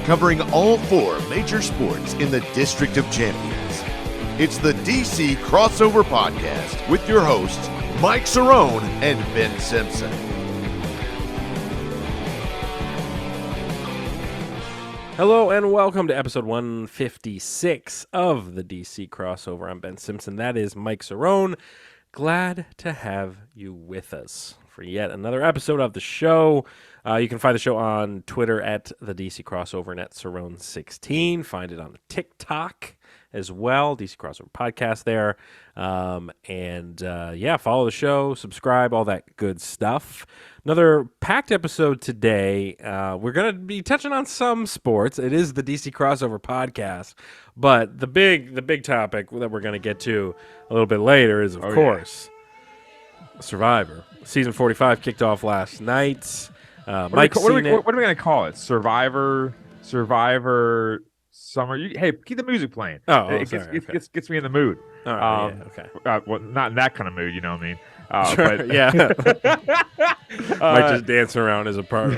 covering all 4 major sports in the District of Champions. It's the DC Crossover Podcast with your hosts, Mike Cerrone and Ben Simpson. Hello and welcome to episode 156 of the DC Crossover. I'm Ben Simpson. That is Mike Cerrone. Glad to have you with us for yet another episode of the show. You can find the show on Twitter at the DC Crossover and at Cerrone16. Find it on TikTok as well, DC Crossover Podcast there. Follow the show, subscribe, all that good stuff. Another packed episode today. We're going to be touching on some sports. It is the DC Crossover Podcast, but the big topic that we're going to get to a little bit later is, of course, Survivor. Season 45 kicked off last night. What are we going to call it? Survivor Summer. Hey, keep the music playing. It gets me in the mood. Okay. Well, not in that kind of mood, you know what I mean? Sure, but, yeah. Might just dance around as a part. I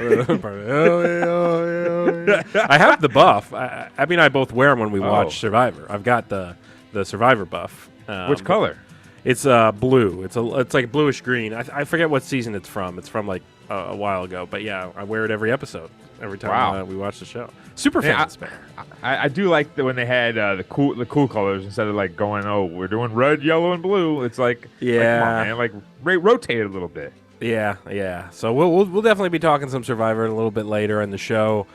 have the buff. Abby and I both wear them when we watch Survivor. I've got the Survivor buff. Which color? It's blue. It's like bluish green. I forget what season it's from. It's from like a while ago. But yeah, I wear it every episode. Every time we watch the show. Super fans, man. I do like that when they had the cool colors instead of like going, we're doing red, yellow, and blue. It's like, come on, man, like rotate it a little bit. Yeah. So we'll definitely be talking some Survivor a little bit later in the show,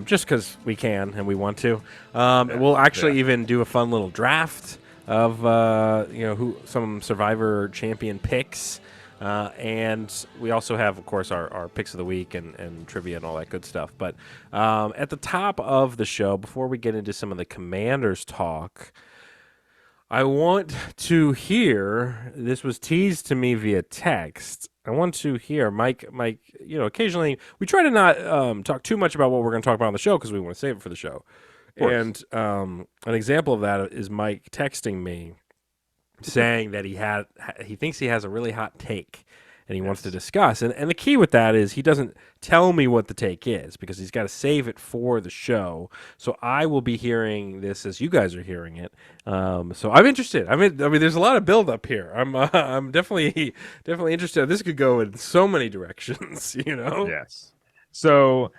just because we can and we want to. We'll actually even do a fun little draft of who some Survivor champion picks. And we also have, of course, our picks of the week and trivia and all that good stuff. But at the top of the show, before we get into some of the Commanders talk, I want to hear, this was teased to me via text, I want to hear, Mike, occasionally we try to not talk too much about what we're going to talk about on the show because we want to save it for the show. And an example of that is Mike texting me saying that he thinks he has a really hot take and he wants to discuss. And the key with that is he doesn't tell me what the take is because he's got to save it for the show. So I will be hearing this as you guys are hearing it. So I'm interested. I mean, there's a lot of build up here. I'm definitely interested. This could go in so many directions, Yes. So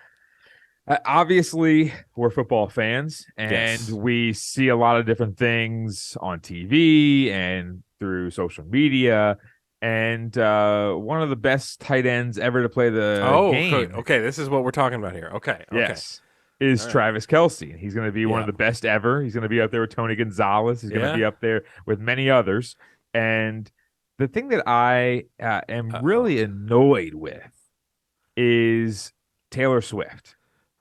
obviously, we're football fans, and we see a lot of different things on TV and through social media. And one of the best tight ends ever to play the game. Okay, this is what we're talking about here. Okay. Yes, is Travis Kelce. He's going to be one of the best ever. He's going to be up there with Tony Gonzalez. He's going to be up there with many others. And the thing that I am really annoyed with is Taylor Swift.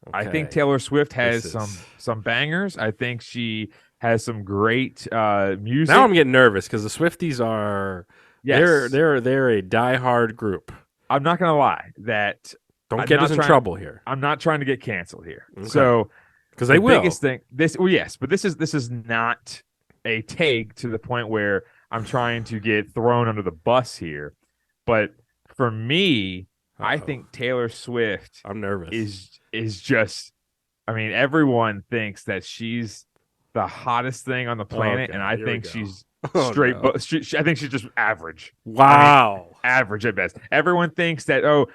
Okay. I think Taylor Swift has some bangers. I think she has some great music. Now I'm getting nervous because the Swifties are they're a diehard group. I'm not gonna lie that don't get us in trouble here. I'm not trying to get canceled here. Okay. So because they will. Biggest thing but this is not a take to the point where I'm trying to get thrown under the bus here. But for me, I think Taylor Swift I'm nervous. Is just, I mean, everyone thinks that she's the hottest thing on the planet, and I think she's straight. I think she's just average. Wow, average at best. Everyone thinks that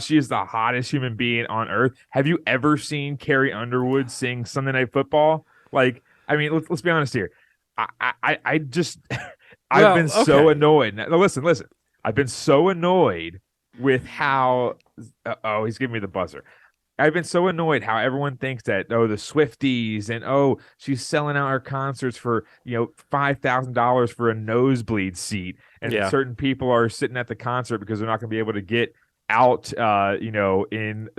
she is the hottest human being on earth. Have you ever seen Carrie Underwood sing Sunday Night Football? Like, I mean, let's be honest here. I just I've been so annoyed. Now, listen. I've been so annoyed with how he's giving me the buzzer. I've been so annoyed how everyone thinks that the Swifties and she's selling out her concerts for $5,000 for a nosebleed seat, and certain people are sitting at the concert because they're not going to be able to get out in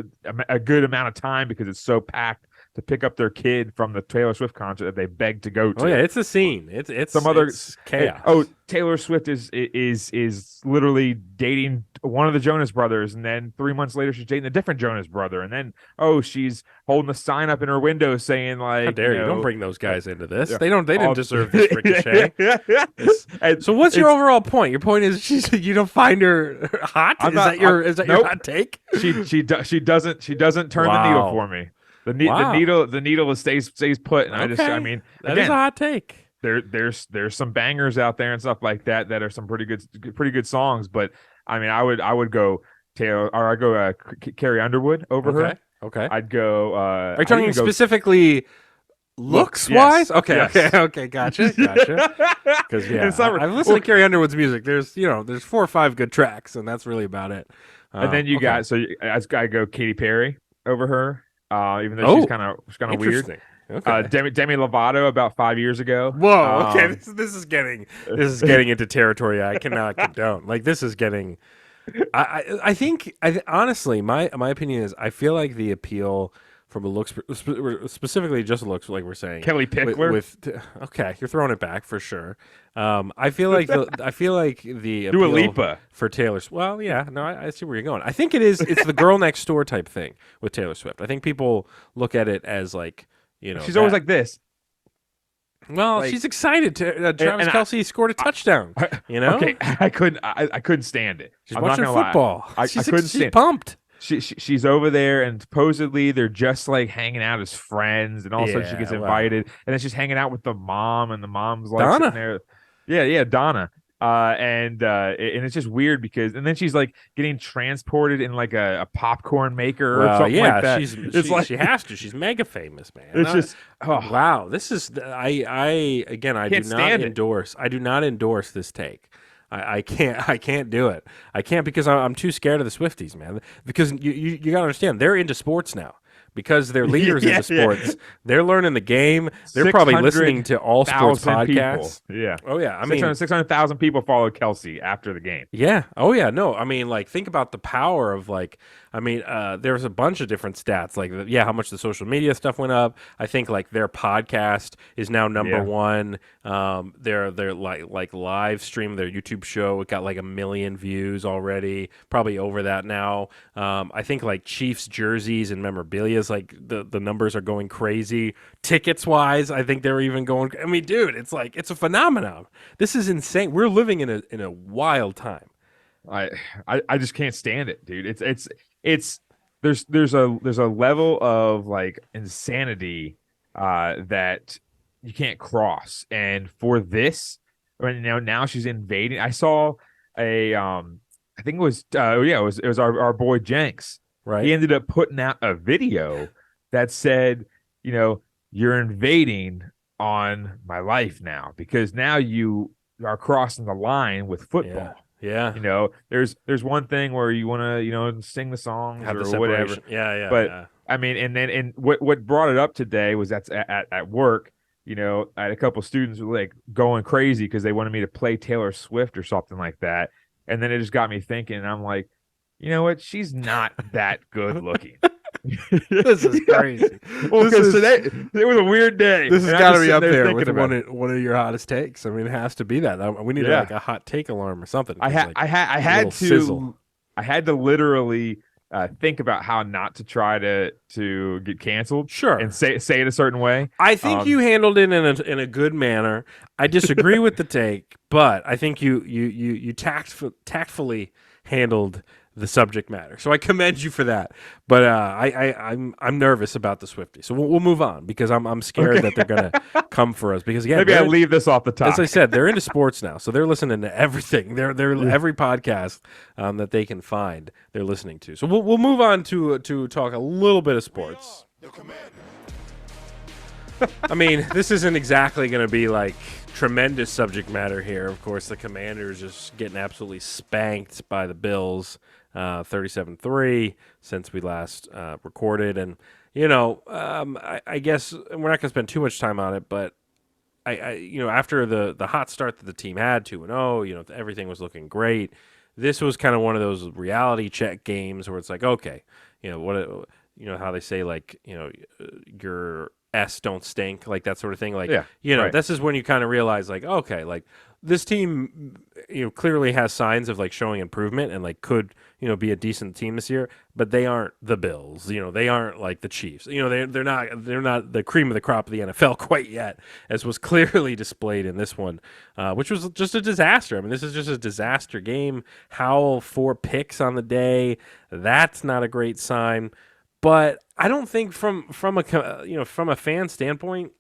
a good amount of time because it's so packed to pick up their kid from the Taylor Swift concert that they begged to go to. Oh yeah, it's a scene. It's chaos. Taylor Swift is literally dating one of the Jonas Brothers, and then 3 months later she's dating a different Jonas brother, and then she's holding a sign up in her window saying like, "How dare you? Don't bring those guys into this. They didn't deserve this ricochet." So what's your overall point? Your point is you don't find her hot? Is that your hot take? She doesn't turn the needle for me. The needle stays put, and I mean, that is a hot take. There's some bangers out there and stuff like that are some pretty good songs, but I mean, I would go Taylor, or I go Carrie Underwood over her. Okay. I'd go. Are you talking specifically looks wise? Yes. Okay. Gotcha. Because I've listened to Carrie Underwood's music. There's 4 or 5 good tracks, and that's really about it. And then you got I go Katy Perry over her, even though she's kind of weird. Okay. Demi Lovato about 5 years ago. Whoa. Okay. This is getting into territory I cannot condone. Like, this is getting. I think honestly, my opinion is I feel like the appeal from a looks, specifically just looks, like we're saying, Kelly Pickler. Okay, you're throwing it back for sure. I feel like the Dua appeal Lipa for Taylor. Well, yeah, no, I see where you're going. I think it's the girl next door type thing with Taylor Swift. I think people look at it as like, she's always like this. Well, she's excited to Travis Kelce scored a touchdown. Okay, I couldn't stand it. She's watching football. I couldn't stand. She's pumped. She's over there, and supposedly they're just like hanging out as friends, and also she gets invited, and then she's hanging out with the mom, and the mom's like Donna. sitting there. Yeah, Donna. And it's just weird because, and then she's like getting transported in like a popcorn maker or something like that. She has to. She's mega famous, man. It's just wow. This is I do not endorse this take. I can't do it. I can't because I'm too scared of the Swifties, man. Because you got to understand, they're into sports now. Because they're leaders in the sports, they're learning the game. They're probably listening to all sports podcasts. People. Yeah. Oh yeah. I mean, 600,000 people followed Kelce after the game. Yeah. Oh yeah. No. I mean, like, think about the power of there's a bunch of different stats. Like, how much the social media stuff went up. I think like their podcast is now number one. Their like live stream, their YouTube show, it got like 1 million views already. Probably over that now. I think like Chiefs jerseys and memorabilia. Like the numbers are going crazy. Tickets wise, I think they're even going. I mean, dude, it's a phenomenon. This is insane. We're living in a wild time. I just can't stand it, dude. It's there's a level of like insanity that you can't cross. And for this, right now she's invading. I saw I think it was it was our boy Jenks. Right. He ended up putting out a video that said, you're invading on my life now because now you are crossing the line with football. Yeah. There's one thing where you want to, sing the songs or whatever. Yeah. But I mean, and what brought it up today was that's at work. I had a couple students who were like going crazy because they wanted me to play Taylor Swift or something like that. And then it just got me thinking, and I'm like, you know what? She's not that good looking. This is crazy. Well, because today it was a weird day. This has got to be up there with one of your hottest takes. I mean, it has to be that. We need like a hot take alarm or something. I had to literally think about how not to try to get canceled. Sure, and say it a certain way. I think you handled it in a good manner. I disagree with the take, but I think you tactfully handled the subject matter. So I commend you for that. But I'm nervous about the Swifties. So we'll move on because I'm scared that they're gonna come for us. Because again, maybe I leave this off the top. As I said, they're into sports now, so they're listening to everything. They're every podcast that they can find. They're listening to. So we'll move on to talk a little bit of sports. I mean, this isn't exactly going to be like tremendous subject matter here. Of course, the Commanders just getting absolutely spanked by the Bills. 37-3 since we last recorded. And, I guess we're not going to spend too much time on it, but I after the hot start that the team had 2-0, everything was looking great. This was kind of one of those reality check games where it's like, okay, how they say, like, your S don't stink, like that sort of thing. Like, right. This is when you kind of realize, like, okay, like this team, clearly has signs of like showing improvement and like could, be a decent team this year, but they aren't the Bills. They aren't like the Chiefs. They're not the cream of the crop of the NFL quite yet, as was clearly displayed in this one, which was just a disaster. I mean, this is just a disaster game. Howell 4 picks on the day. That's not a great sign. But I don't think from a fan standpoint.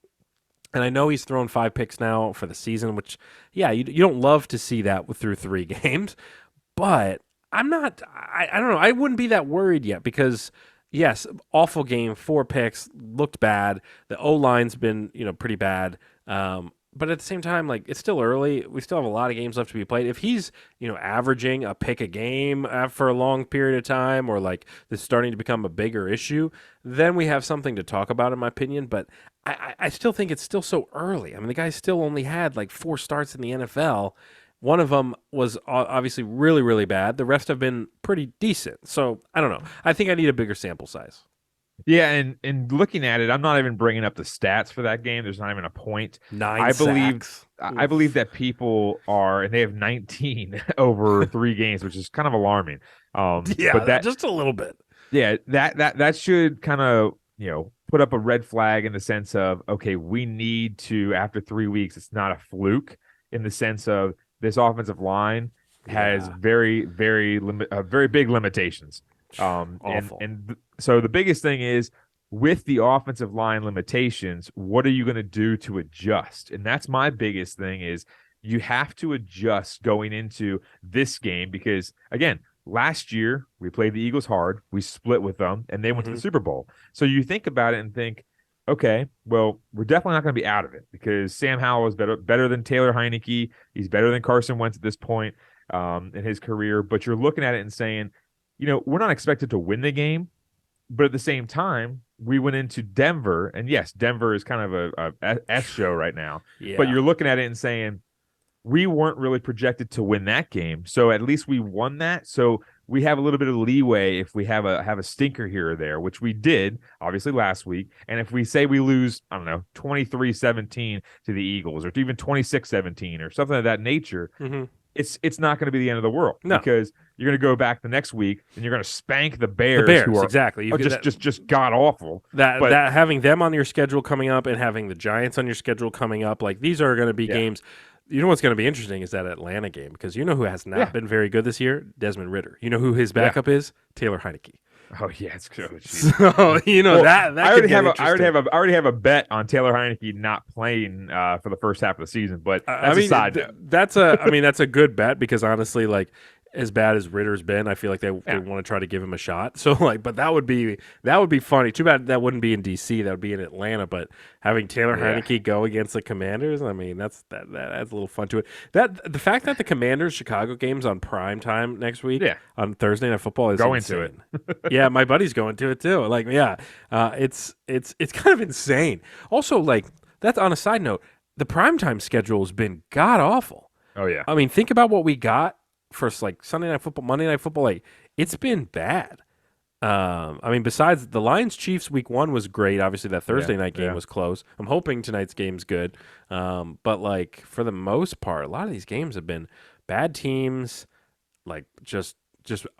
And I know he's thrown 5 picks now for the season, which, yeah, you don't love to see that through 3 games. But I'm not, I don't know. I wouldn't be that worried yet because, yes, awful game, 4 picks, looked bad. The O-line's been, pretty bad. But at the same time, like, it's still early. We still have a lot of games left to be played. If he's, averaging a pick a game for a long period of time, or like this is starting to become a bigger issue, then we have something to talk about, in my opinion. But I still think it's still so early. I mean, the guy still only had like 4 starts in the NFL. One of them was obviously really, really bad. The rest have been pretty decent. So I don't know. I think I need a bigger sample size. Yeah, and looking at it, I'm not even bringing up the stats for that game. There's not even a point. 9 sacks. I believe that people are, and they have 19 over 3 games, which is kind of alarming. Yeah, but that just a little bit. Yeah, that should kind of put up a red flag in the sense of, okay, we need to, after 3 weeks, it's not a fluke in the sense of this offensive line has very very big limitations. Awful. So the biggest thing is, with the offensive line limitations, what are you going to do to adjust? And that's my biggest thing is you have to adjust going into this game because, again, last year we played the Eagles hard. We split with them, and they went to the Super Bowl. So you think about it and think, okay, well, we're definitely not going to be out of it because Sam Howell is better than Taylor Heineke. He's better than Carson Wentz at this point in his career. But you're looking at it and saying, we're not expected to win the game, but at the same time, we went into Denver, and yes, Denver is kind of a S show right now. Yeah. But you're looking at it and saying, we weren't really projected to win that game, so at least we won that. So we have a little bit of leeway if we have a stinker here or there, which we did, obviously, last week. And if we say we lose, I don't know, 23-17 to the Eagles, or even 26-17 or something of that nature, it's not going to be the end of the world. No. Because you're going to go back the next week and you're going to spank the Bears. The Bears, who are, exactly. Are just god awful. That having them on your schedule coming up and having the Giants on your schedule coming up, like these are going to be games. You know what's going to be interesting is that Atlanta game, because you know who has not been very good this year? Desmond Ridder. You know who his backup is? Taylor Heineke. Oh yeah, it's good. So that I already have a bet on Taylor Heineke not playing for the first half of the season, but that's a side note. That's a good bet because honestly, like as bad as Ritter's been, I feel like they want to try to give him a shot. So but that would be funny. Too bad that wouldn't be in DC. That would be in Atlanta. But having Taylor Heineke go against the Commanders, I mean, that adds a little fun to it. The fact that the Commanders Chicago game's on prime time next week on Thursday Night Football is going insane. to it. Yeah, my buddy's going to it too. Like, it's kind of insane. Also, like that's on a side note, the primetime schedule has been god awful. Oh yeah. I mean, think about what we got for like Sunday Night Football, Monday Night Football. Like it's been bad. I mean, besides the Lions Chiefs week 1 was great. Obviously, that Thursday night game was close. I'm hoping tonight's game's good. But like for the most part, a lot of these games have been bad teams, like just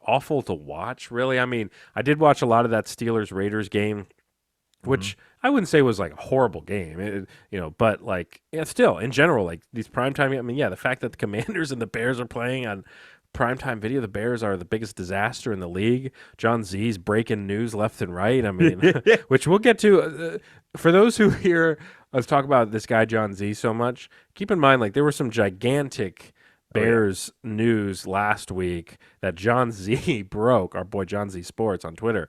awful to watch. Really, I mean, I did watch a lot of that Steelers Raiders game, which I wouldn't say was like a horrible game, but like still in general, like these primetime. I mean, the fact that the Commanders and the Bears are playing on primetime video, the Bears are the biggest disaster in the league. John Z's breaking news left and right. I mean, which we'll get to. For those who hear us talk about this guy John Z so much, keep in mind like there were some gigantic Bears news last week that John Z broke. Our boy John Z Sports on Twitter.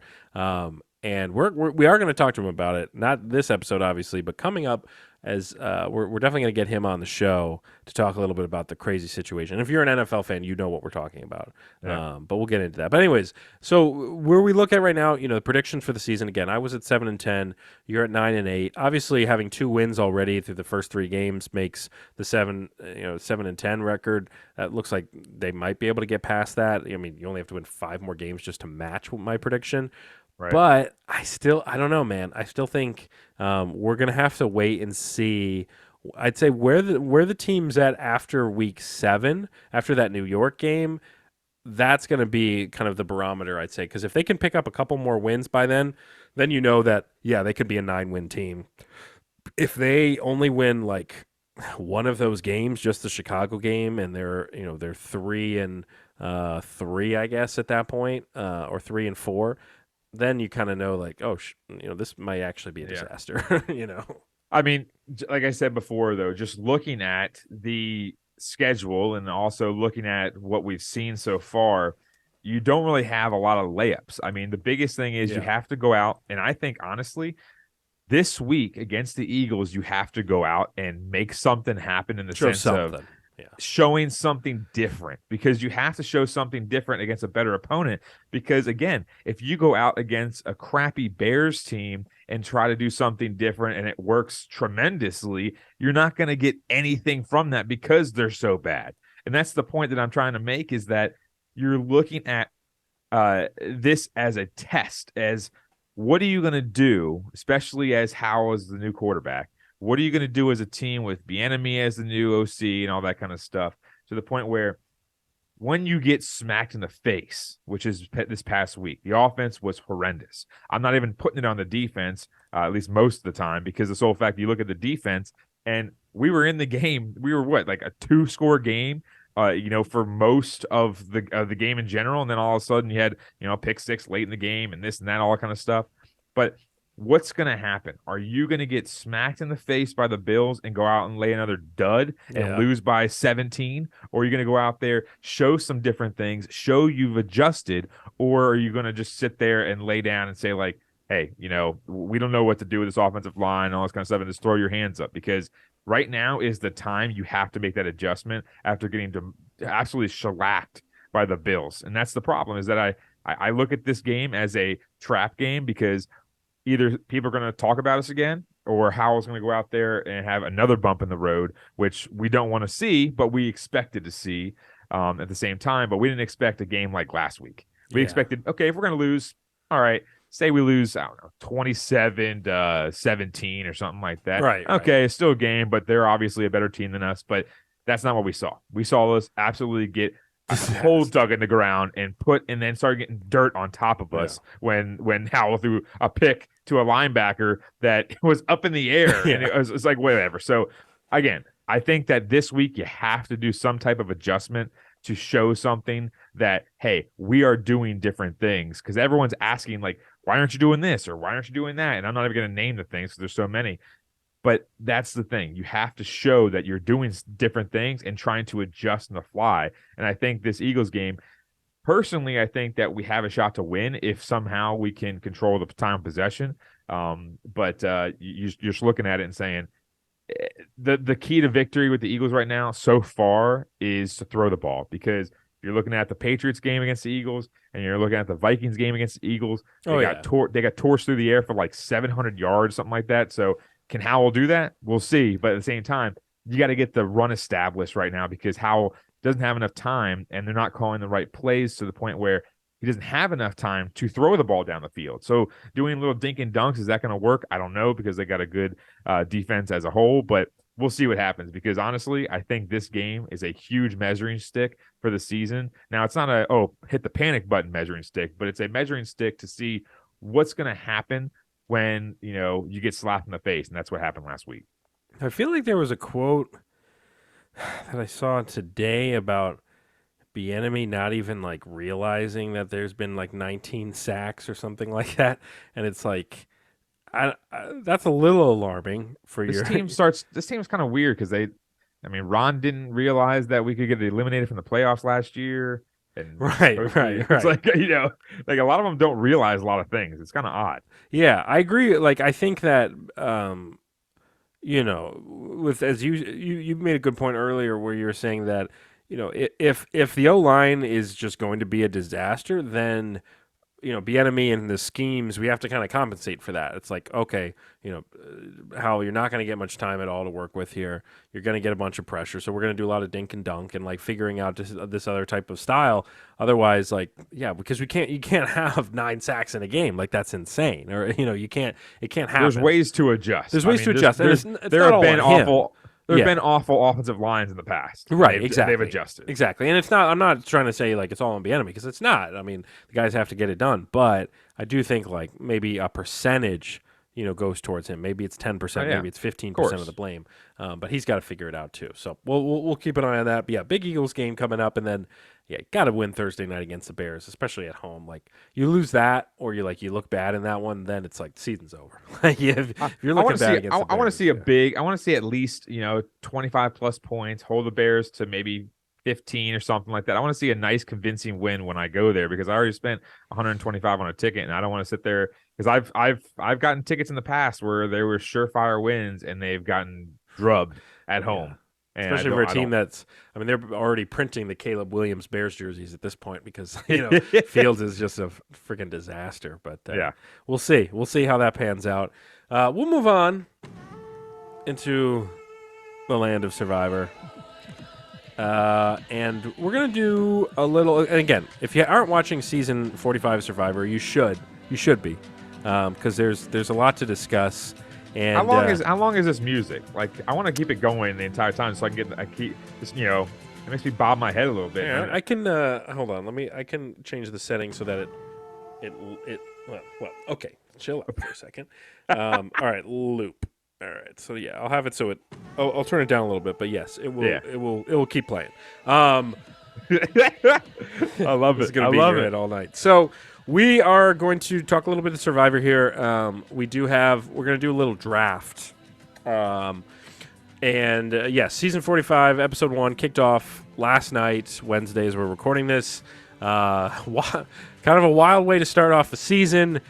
And we are going to talk to him about it. Not this episode, obviously, but coming up as we're definitely going to get him on the show to talk a little bit about the crazy situation. If you're an NFL fan, you know what we're talking about. Yeah. But we'll get into that. But anyways, so where we look at right now, the predictions for the season. Again, I was at 7-10. You're at 9-8. Obviously, having 2 wins already through the first 3 games makes the 7-10 record. That looks like they might be able to get past that. I mean, you only have to win 5 more games just to match my prediction. Right. But I don't know, man. I still think we're gonna have to wait and see. I'd say where the team's at after week 7, after that New York game. That's gonna be kind of the barometer, I'd say, because if they can pick up a couple more wins by then you know that they could be a 9-win team. If they only win like one of those games, just the Chicago game, and they're 3-3, I guess at that point, or 3-4. then you kind of know like, oh, this might actually be a disaster. I mean, like I said before, though, just looking at the schedule and also looking at what we've seen so far, you don't really have a lot of layups. I mean, the biggest thing is you have to go out, and I think honestly, this week against the Eagles, you have to go out and make something happen in the sense of showing something different, because you have to show something different against a better opponent. Because again, if you go out against a crappy Bears team and try to do something different and it works tremendously, you're not going to get anything from that because they're so bad. And that's the point that I'm trying to make, is that you're looking at this as a test, as what are you going to do, especially as Howell is the new quarterback? What are you going to do as a team with Bieniemy as the new OC and all that kind of stuff, to the point where when you get smacked in the face, which is this past week, the offense was horrendous. I'm not even putting it on the defense, at least most of the time, because the sole fact you look at the defense, and we were in the game. We were like a 2-score game, for most of the game in general, and then all of a sudden you had pick six late in the game and this and that, all kind of stuff. But what's going to happen? Are you going to get smacked in the face by the Bills and go out and lay another dud and lose by 17? Or are you going to go out there, show some different things, show you've adjusted? Or are you going to just sit there and lay down and say, like, hey, we don't know what to do with this offensive line and all this kind of stuff, and just throw your hands up? Because right now is the time you have to make that adjustment after getting absolutely shellacked by the Bills. And that's the problem, is that I look at this game as a trap game, because either people are going to talk about us again, or Howell's going to go out there and have another bump in the road, which we don't want to see, but we expected to see at the same time. But we didn't expect a game like last week. We expected, okay, if we're going to lose, all right, say we lose, I don't know, 27-17 or something like that. Right. Okay, it's still a game, but they're obviously a better team than us. But that's not what we saw. We saw us absolutely get a hole dug in the ground and then started getting dirt on top of us when Howell threw a pick to a linebacker that was up in the air. And it was like, whatever. So again, I think that this week you have to do some type of adjustment to show something that, hey, we are doing different things, because everyone's asking, like, why aren't you doing this, or why aren't you doing that? And I'm not even going to name the things because there's so many. But that's the thing. You have to show that you're doing different things and trying to adjust on the fly. And I think this Eagles game, personally, I think that we have a shot to win if somehow we can control the time of possession. But you're just looking at it and saying, the key to victory with the Eagles right now so far is to throw the ball, because you're looking at the Patriots game against the Eagles and you're looking at the Vikings game against the Eagles. They got torched through the air for like 700 yards, something like that. So can Howell do that? We'll see. But at the same time, you got to get the run established right now, because Howell doesn't have enough time and they're not calling the right plays, to the point where he doesn't have enough time to throw the ball down the field. So doing little dink and dunks, is that going to work? I don't know, because they got a good defense as a whole, but we'll see what happens, because honestly, I think this game is a huge measuring stick for the season. Now, it's not hit the panic button measuring stick, but it's a measuring stick to see what's going to happen when you get slapped in the face, and that's what happened last week. I feel like there was a quote that I saw today about Bieniemy not even like realizing that there's been like 19 sacks or something like that, and it's like, that's a little alarming for this your team. This team's kind of weird, because Ron didn't realize that we could get eliminated from the playoffs last year. And right. It's like, like a lot of them don't realize a lot of things. It's kind of odd. Yeah, I agree. Like, I think that, with, as you made a good point earlier where you were saying that, if the O-line is just going to be a disaster, then, Bieniemy and the schemes, we have to kind of compensate for that. It's like, okay, Howell, you're not going to get much time at all to work with here. You're going to get a bunch of pressure, so we're going to do a lot of dink and dunk and like figuring out this other type of style. Otherwise, because you can't have 9 sacks in a game. Like, that's insane. Or it can't happen. There's ways to adjust. There's ways to adjust. There have been awful. There have been awful offensive lines in the past. Right, exactly. They've adjusted. Exactly. And it's not, I'm not trying to say like it's all on Bieniemy, because it's not. I mean, the guys have to get it done. But I do think like maybe a percentage, goes towards him. Maybe it's 10%, yeah. maybe it's 15% of the blame. But he's got to figure it out too. So we'll keep an eye on that. But yeah, big Eagles game coming up, and then got to win Thursday night against the Bears, especially at home. Like you lose that, or you look bad in that one, then it's like the season's over. If you're looking bad against the Bears, I want to see I want to see at least 25 plus points, hold the Bears to maybe 15 or something like that. I want to see a nice convincing win when I go there because I already spent 125 on a ticket, and I don't want to sit there because I've gotten tickets in the past where there were surefire wins and they've gotten drubbed at home. And especially for a team they're already printing the Caleb Williams Bears jerseys at this point because Fields is just a freaking disaster. But we'll see. We'll see how that pans out. We'll move on into the land of Survivor. And we're going to do a little, and again, if you aren't watching season 45 Survivor, you should be, because there's a lot to discuss. And how long is this music? Like, I want to keep it going the entire time so I can keep just, it makes me bob my head a little bit. Yeah, I can, hold on, I can change the settings so that well, okay, chill out for a second. All right, loop. All right, so I'll have it so I'll turn it down a little bit, but yes, it will keep playing. I love it. It's going to be in your head all night. So we are going to talk a little bit of Survivor here. We're going to do a little draft. Season 45, episode 1 kicked off last night, Wednesday, as we're recording this. Kind of a wild way to start off the season.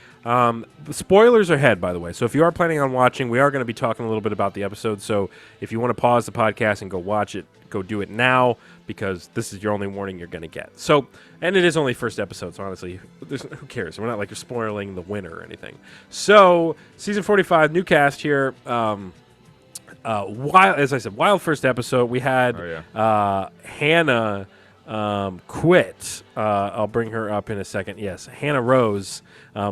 Spoilers ahead, by the way. So if you are planning on watching, we are going to be talking a little bit about the episode. So if you want to pause the podcast and go watch it, go do it now, because this is your only warning you're going to get. So, and it is only first episode, so honestly, who cares? We're not like you're spoiling the winner or anything. So, season 45, new cast here. As I said, wild first episode. We had Hannah quit. I'll bring her up in a second. Yes, Hannah Rose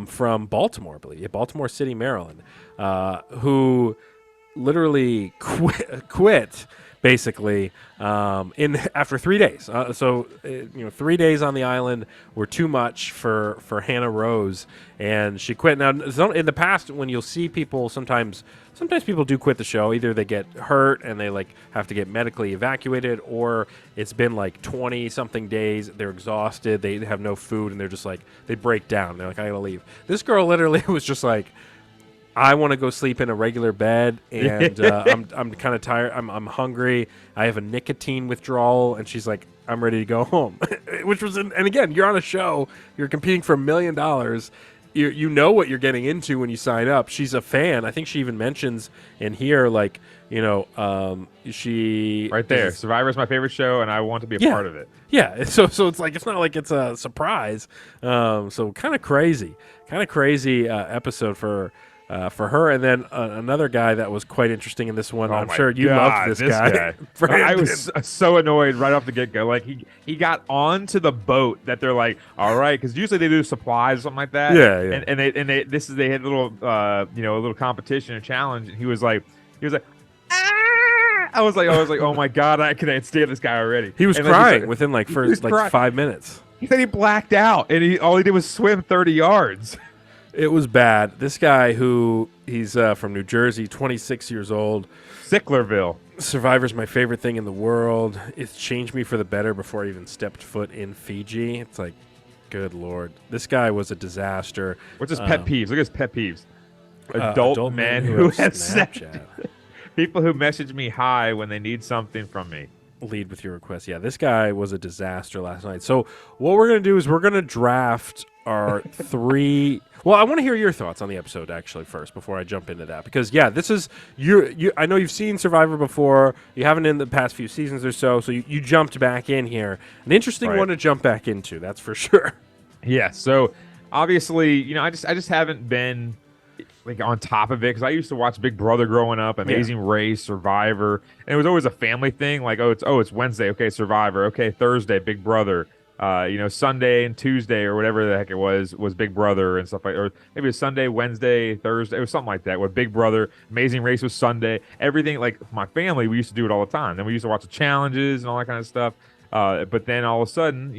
from Baltimore, I believe. Baltimore City, Maryland, who literally quit basically after 3 days. 3 days on the island were too much for Hannah Rose, and she quit. Now, in the past, when you'll see people, sometimes people do quit the show. Either they get hurt and they have to get medically evacuated, or it's been 20-something days. They're exhausted. They have no food, and they're just they break down. They're like, I gotta leave. This girl literally was just like, I want to go sleep in a regular bed, and I'm kind of tired. I'm hungry. I have a nicotine withdrawal, and she's like, I'm ready to go home. Which was, and again, you're on a show. You're competing for $1 million. You know what you're getting into when you sign up. She's a fan. I think she even mentions in here, she right there. Survivor is my favorite show, and I want to be a part of it. Yeah. So it's it's not like it's a surprise. So kind of crazy episode for her, and then another guy that was quite interesting in this one. I'm sure you loved this guy. I was so annoyed right off the get go. He got onto the boat that they're like, all right, because usually they do supplies or something like that. Yeah. And they had a little a little competition, a challenge, and he was like, ah! I was like, oh my god, I can't stand this guy already. He was crying within first 5 minutes. He said he blacked out, and all he did was swim 30 yards. It was bad. This guy he's from New Jersey, 26 years old. Sicklerville. Survivor's my favorite thing in the world. It's changed me for the better before I even stepped foot in Fiji. It's like, good Lord. This guy was a disaster. What's his pet peeves? Look at his pet peeves. Adult men who have Snapchat. People who message me hi when they need something from me. Lead with your request. Yeah, this guy was a disaster last night. So what we're going to do is we're going to draft our three... Well, I want to hear your thoughts on the episode, actually, first, before I jump into that. Because, this is... I know you've seen Survivor before. You haven't in the past few seasons or so, so you jumped back in here. An interesting one to jump back into, that's for sure. Yeah, so, obviously, I just haven't been... on top of it, because I used to watch Big Brother growing up, Amazing Race, Survivor, and it was always a family thing. It's Wednesday, okay, Survivor, okay, Thursday, Big Brother, Sunday and Tuesday or whatever the heck it was Big Brother and stuff or maybe it was Sunday, Wednesday, Thursday, it was something like that. With Big Brother, Amazing Race was Sunday. Everything, my family, we used to do it all the time. Then we used to watch the challenges and all that kind of stuff. But then all of a sudden,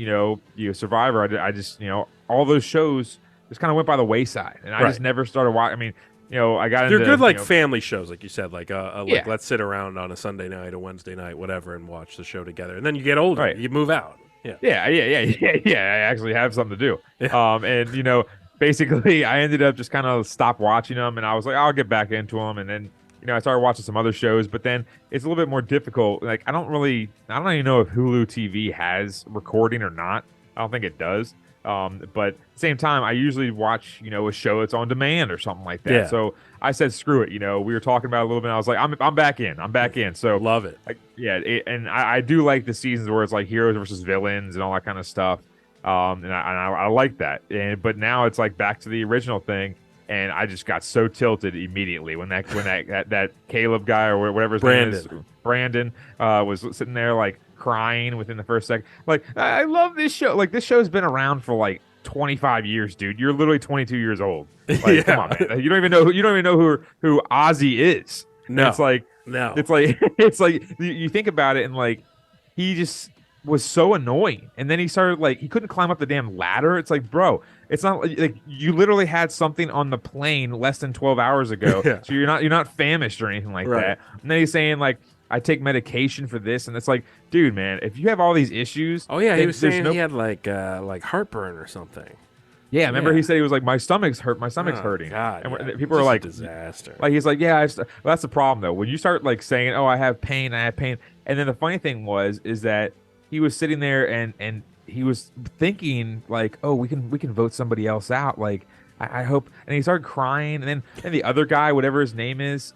Survivor, I just all those shows just kind of went by the wayside, and I just never started watching. I got They're into good like family shows, like you said, like Yeah. let's sit around on a Sunday night, a Wednesday night, whatever, and watch the show together. And then you get older, Right. you move out. Yeah. Yeah. I actually have something to do. Yeah. And basically, I ended up just kind of stopped watching them, and I was like, I'll get back into them, and then I started watching some other shows, but then it's a little bit more difficult. Like I don't even know if Hulu TV has recording or not. I don't think it does. But at the same time, I usually watch, a show that's on demand or something like that. Yeah. So I said, screw it. We were talking about it a little bit. And I was like, I'm back in. I'm back in. So Love it. And I do like the seasons where it's like heroes versus villains and all that kind of stuff. And I like that. But now it's like back to the original thing. And I just got so tilted immediately when that Caleb guy or whatever his name is, Brandon, was sitting there like crying within the first second. Like, I love this show. Like, this show's been around for like 25 years, dude. You're literally 22 years old. Like, come on, man. You don't even know who Ozzy is. No, and it's like no. It's like you think about it and like he just was so annoying, and then he started like he couldn't climb up the damn ladder. It's like, bro, it's not like you literally had something on the plane less than 12 hours ago. Yeah. So you're not famished or anything like that. And then he's saying like, I take medication for this, and it's like, dude, man, if you have all these issues, oh yeah, he was saying he had like heartburn or something. Yeah, remember he said he was like, my stomach's hurting. God, and people are like, disaster. Like he's like, yeah, well, that's the problem though. When you start like saying, oh, I have pain, and then the funny thing is that he was sitting there and he was thinking like, oh, we can vote somebody else out. Like, I hope. And he started crying. And then the other guy, whatever his name is,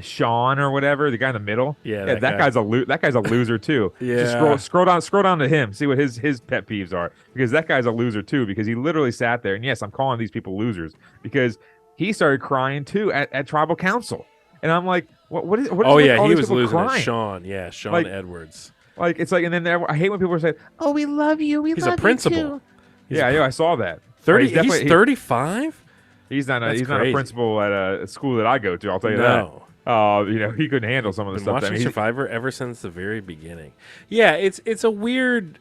Sean or whatever, the guy in the middle. Yeah, that guy's a loser too. Yeah. Just scroll down to him. See what his pet peeves are, because that guy's a loser too. Because he literally sat there, and yes, I'm calling these people losers because he started crying too at tribal council. And I'm like, what is? Oh yeah, all he these was people losing crying? It. Sean, yeah, Sean Like, Edwards. Like, it's like, and then I hate when people are saying, "Oh, we love you. He's a principal. Yeah, I saw that. 30. He's 35. He's not That's a crazy. principal at a school that I go to. I'll tell you No. that. He couldn't handle some of the Been stuff. watching Survivor ever since the very beginning. Yeah, it's a weird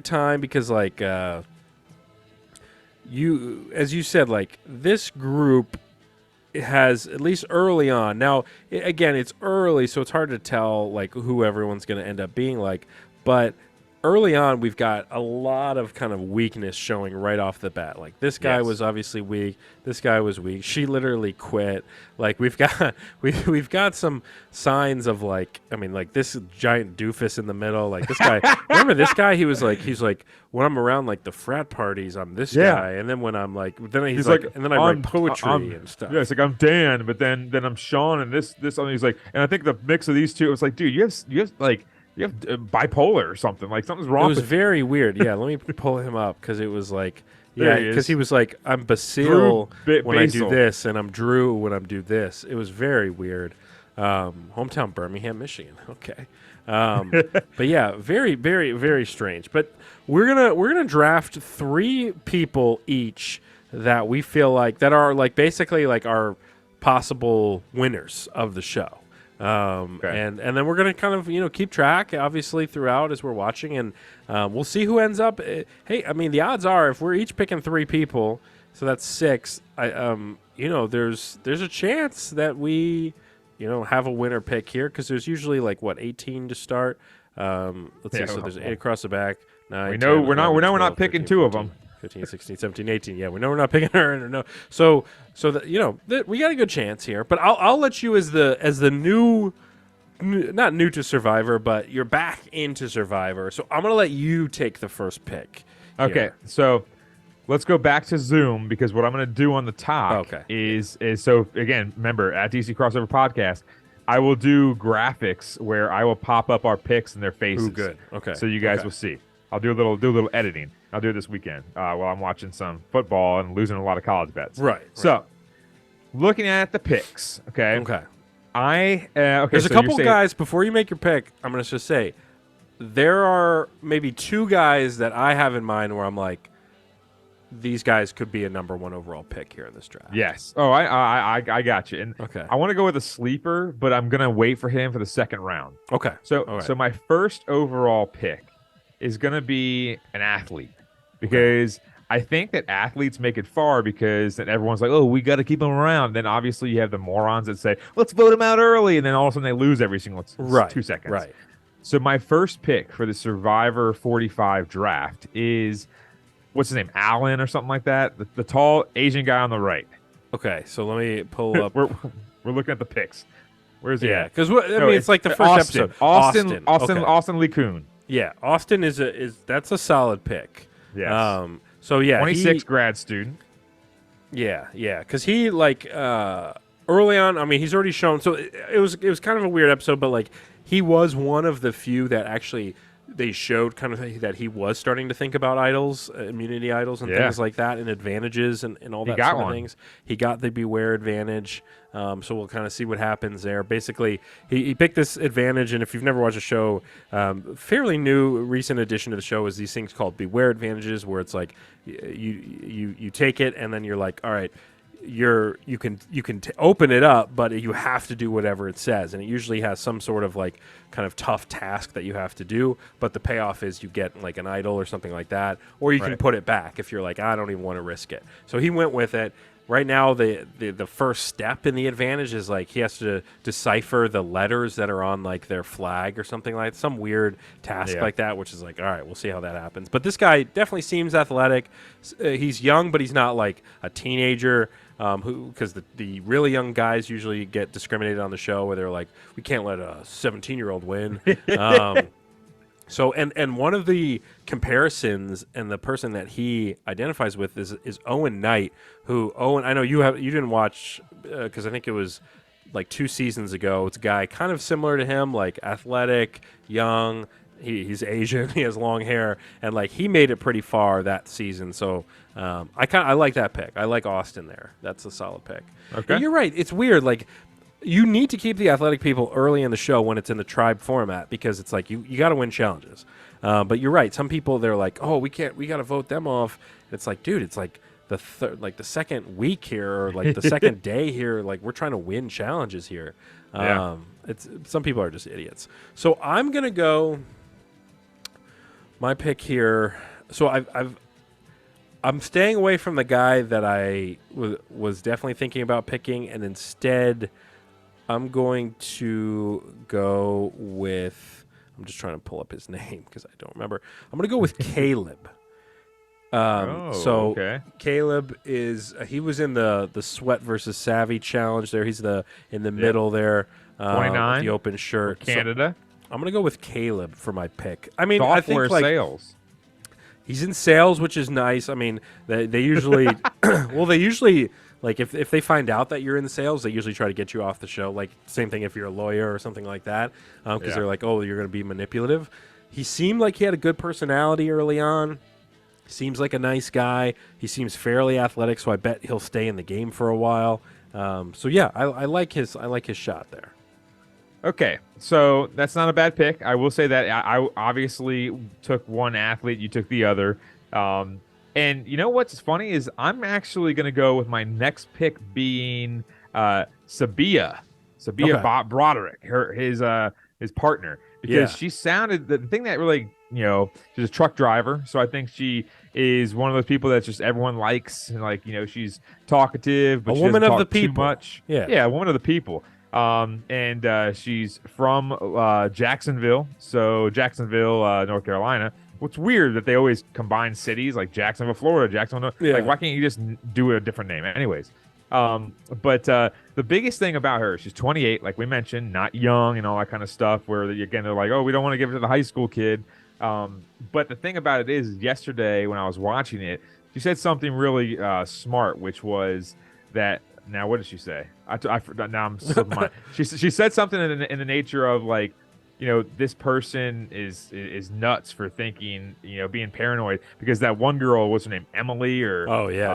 time because like as you said, like this group has, at least early on. Now again, it's early, so it's hard to tell like who everyone's going to end up being like, but early on, we've got a lot of kind of weakness showing right off the bat. Like this guy was obviously weak. This guy was weak. She literally quit. Like we've got some signs of like, I mean, like this giant doofus in the middle. Like this guy. Remember this guy? He's like when I'm around like the frat parties, I'm this guy, and then when I'm like, then he's like, and then I write poetry and stuff. Yeah, it's like I'm Dan, but then I'm Sean, and this. And he's like, and I think the mix of these two, it was like, dude, you have like. You have bipolar or something. Like something's wrong. It was very weird. Yeah, let me pull him up because it was like, because he was like, I'm Basile when I do this, and I'm Drew when I'm do this. It was very weird. Hometown Birmingham, Michigan. Okay, but yeah, very, very, very strange. But we're gonna draft 3 people each that we feel like that are like basically like our possible winners of the show. And then we're gonna kind of keep track obviously throughout as we're watching, and we'll see who ends up. Hey, I mean the odds are if we're each picking 3 people, so that's 6. There's a chance that we have a winner pick here because there's usually like 18 to start. Let's see. So there's 8 across the back. 9, we know 10, we're 11, 12, not picking 13, 2 of 14, them. 15, 16, 17, 18. Yeah, we know we're not picking her. No. So that we got a good chance here. But I'll let you as the new, not new to Survivor, but you're back into Survivor. So I'm gonna let you take the first pick. Okay, here. so let's go back to Zoom because what I'm gonna do on the top is so again, remember at DC Crossover Podcast, I will do graphics where I will pop up our picks and their faces. Ooh, good. Okay. So you guys will see. I'll do a little editing. I'll do it this weekend while I'm watching some football and losing a lot of college bets. Right. So, looking at the picks, okay. Okay. There's a couple guys before you make your pick. I'm gonna just say there are maybe 2 guys that I have in mind where I'm like, these guys could be a number 1 overall pick here in this draft. Yes. Oh, I got you. And okay. I want to go with a sleeper, but I'm gonna wait for him for the second round. Okay. So my first overall pick is going to be an athlete because I think that athletes make it far because then everyone's like, oh, we got to keep them around. Then obviously you have the morons that say, let's vote them out early. And then all of a sudden they lose every single 2 seconds. Right. So my first pick for the Survivor 45 draft is, what's his name? Allen or something like that. The tall Asian guy on the right. Okay, so let me pull up. we're looking at the picks. Where's he at? Because it's like the first episode. Austin Lee Kuhn. Yeah, Austin is that's a solid pick. Yes. So yeah, 26 grad student. Yeah, because he early on. I mean, he's already shown. So it was kind of a weird episode, but like he was one of the few that actually they showed kind of that he was starting to think about idols, immunity idols, and things like that, and advantages and all that sort of things. He got the Beware advantage. So we'll kind of see what happens there. Basically, he picked this advantage, and if you've never watched the show, fairly new, recent addition to the show is these things called Beware advantages, where it's like you take it, and then you're like, all right, you can open it up, but you have to do whatever it says, and it usually has some sort of like kind of tough task that you have to do, but the payoff is you get like an idol or something like that, or you can put it back if you're like, I don't even want to risk it. So he went with it. Right now, the first step in the advantage is like he has to decipher the letters that are on like their flag or something like some weird task like that, which is like, all right, we'll see how that happens. But this guy definitely seems athletic. He's young, but he's not like a teenager. Because the really young guys usually get discriminated on the show, where they're like, we can't let a 17-year-old win. So and one of the comparisons and the person that he identifies with is Owen Knight, who I know you didn't watch because I think it was like 2 seasons ago. It's a guy kind of similar to him, like athletic, young. He's Asian. He has long hair, and like he made it pretty far that season. So I like that pick. I like Austin there. That's a solid pick. Okay, and you're right. It's weird. Like you need to keep the athletic people early in the show when it's in the tribe format because it's like you got to win challenges. But you're right. Some people they're like, oh, we got to vote them off. It's like, dude, it's like the second week here or like the second day here. Like we're trying to win challenges here. It's some people are just idiots. So I'm gonna go. My pick here. So I'm staying away from the guy that I was definitely thinking about picking, and instead I'm going to go with. I'm just trying to pull up his name because I don't remember. I'm going to go with Caleb. Caleb is he was in the Sweat versus Savvy challenge there. He's in the middle there. 29, the open shirt, Canada. So I'm going to go with Caleb for my pick. I mean, Software I think like sales. He's in sales, which is nice. I mean, they usually they usually like if they find out that you're in sales, they usually try to get you off the show. Like same thing if you're a lawyer or something like that, because they're like, oh, you're going to be manipulative. He seemed like he had a good personality early on. Seems like a nice guy. He seems fairly athletic, so I bet he'll stay in the game for a while. So yeah, I like his shot there. Okay, so that's not a bad pick. I will say that I obviously took one athlete, you took the other. And you know what's funny is I'm actually going to go with my next pick being Sabia Broderick, his partner, because she sounded the thing that really, she's a truck driver, so I think she is one of those people that just everyone likes, and like she's talkative, but a she woman doesn't of talk the people. Too much. Yeah, a woman of the people. And she's from Jacksonville, North Carolina. What's weird that they always combine cities like Jacksonville, Florida, Jacksonville. Like, why can't you just do a different name? Anyways, but the biggest thing about her, she's 28, like we mentioned, not young and all that kind of stuff. Where again they're like, oh, we don't want to give it to the high school kid. But the thing about it is, yesterday when I was watching it, she said something really smart, which was that. Now, what did she say? I forgot. Now I'm slipping my. She said something in the nature of like, this person is nuts for thinking, being paranoid, because that one girl, what's her name, Emily or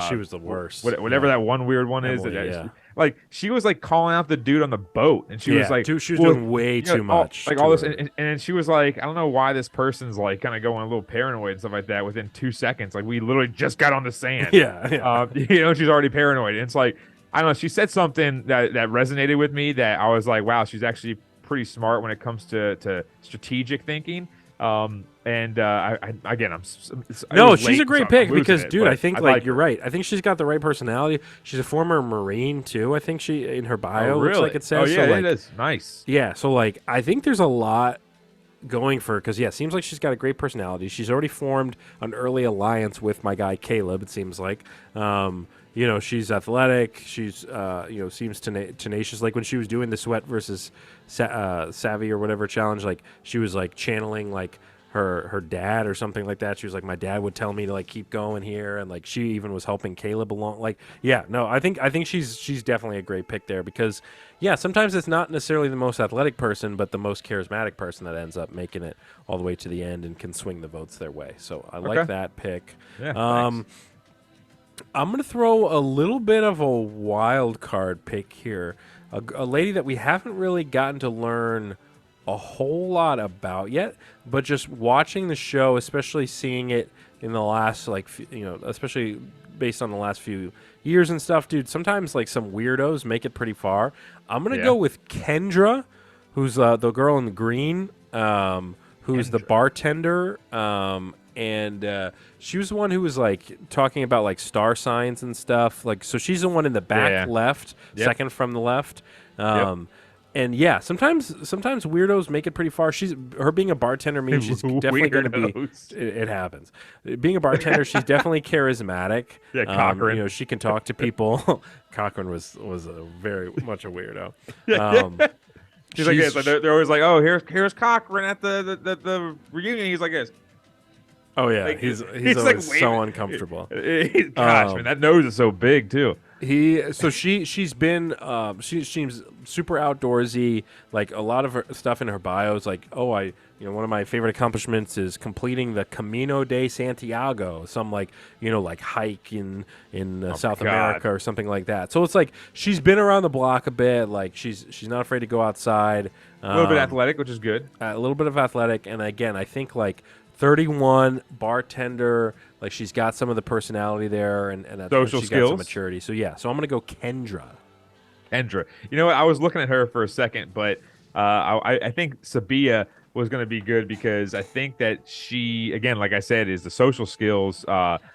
she was the worst. Whatever that one weird one Emily, is. Like she was like calling out the dude on the boat, and she was like, she was doing way too much. All this, and she was like, I don't know why this person's like kind of going a little paranoid and stuff like that. Within 2 seconds, like we literally just got on the sand. She's already paranoid, and it's like. I don't know. She said something that resonated with me that I was like, wow, she's actually pretty smart when it comes to strategic thinking. Again, No, was she's late, a so great I'm pick losing because, it, dude, I but think I like like you're her. right. I think she's got the right personality. She's a former Marine too. I think she in her bio Oh, looks like really? it Oh, says. yeah, So it like, is nice. yeah, so like I think there's a lot going for her because yeah, it seems like she's got a great personality. She's already formed an early alliance with my guy Caleb. It seems like, she's athletic. She's seems tenacious. Like when she was doing the sweat versus savvy or whatever challenge, like she was like channeling like her dad or something like that. She was like, my dad would tell me to like keep going here, and like she even was helping Caleb along. Like, yeah, no, I think she's definitely a great pick there because yeah, sometimes it's not necessarily the most athletic person, but the most charismatic person that ends up making it all the way to the end and can swing the votes their way. So I like Okay. that pick. Yeah, thanks. I'm going to throw a little bit of a wild card pick here. A lady that we haven't really gotten to learn a whole lot about yet, but just watching the show, especially seeing it in the last, like, especially based on the last few years and stuff, dude, sometimes, like, some weirdos make it pretty far. I'm going to Yeah. go with Kendra, who's the girl in the green, who's the Kendra. bartender, and she was the one who was like talking about like star signs and stuff. Like, so she's the one in the back Yeah. left, Yep. second from the left. Yep. And yeah, sometimes weirdos make it pretty far. Her being a bartender means she's definitely going to be. Weirdos. It happens. Being a bartender, she's definitely charismatic. Yeah, Cochran. She can talk to people. Cochran was a very much a weirdo. She's like this. Like they're always like, "Oh, here's Cochran at the reunion." He's like this. Oh yeah, Like, he's like always so waving. uncomfortable. Gosh, man, that nose is so big too. She's been she seems super outdoorsy. Like a lot of her stuff in her bio is like, one of my favorite accomplishments is completing the Camino de Santiago, some like hike in South America or something like that. So it's like she's been around the block a bit. Like she's not afraid to go outside. A little bit athletic, which is good. A little bit of athletic, and again, I think like 31 bartender. Like she's got some of the personality there, and Social she's skills. got some maturity. So yeah, so I'm gonna go Kendra. Kendra. You know what? I was looking at her for a second, but I think Sabia was going to be good because I think that she, again, like I said, is the social skills.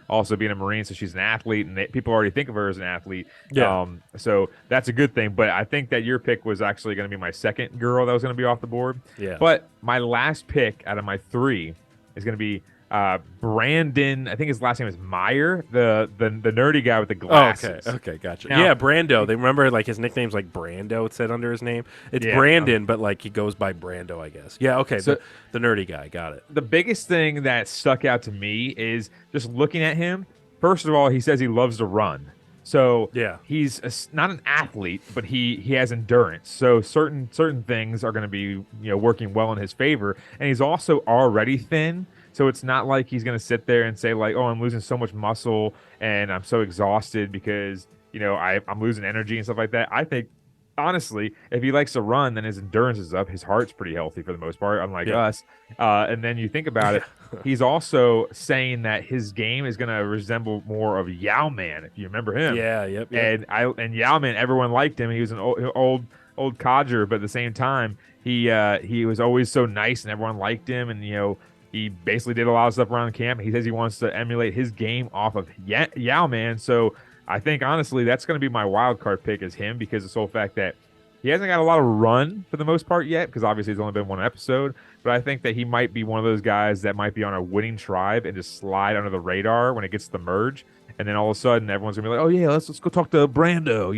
Also being a Marine, so she's an athlete, and people already think of her as an athlete. Yeah. So that's a good thing. But I think that your pick was actually going to be my second girl that was going to be off the board. Yeah. But my last pick out of my three is going to be Brandon. I think his last name is Meyer, the nerdy guy with the glasses. Okay, gotcha. Now- yeah, Brando. They remember like his nickname's like Brando. It said under his name. It's Yeah. Brandon, but like he goes by Brando, I guess. Yeah. Okay. So- the nerdy guy. Got it. The biggest thing that stuck out to me is just looking at him. First of all, he says he loves to run. So Yeah. he's not an athlete, but he has endurance. So certain things are going to be working well in his favor, and he's also already thin. So it's not like he's going to sit there and say like, "Oh, I'm losing so much muscle and I'm so exhausted because I'm losing energy and stuff like that." I think honestly, if he likes to run, then his endurance is up. His heart's pretty healthy for the most part, unlike us. And then you think about it, he's also saying that his game is going to resemble more of Yao Man, if you remember him. Yeah. Yep. And Yao Man, everyone liked him. He was an old codger, but at the same time, he was always so nice and everyone liked him. And he basically did a lot of stuff around the camp. He says he wants to emulate his game off of Yao Man. So I think, honestly, that's going to be my wild card pick is him because of the sole fact that he hasn't got a lot of run for the most part yet because obviously it's only been one episode. But I think that he might be one of those guys that might be on a winning tribe and just slide under the radar when it gets to the merge. And then all of a sudden, everyone's gonna be like, "Oh yeah, let's go talk to Brando."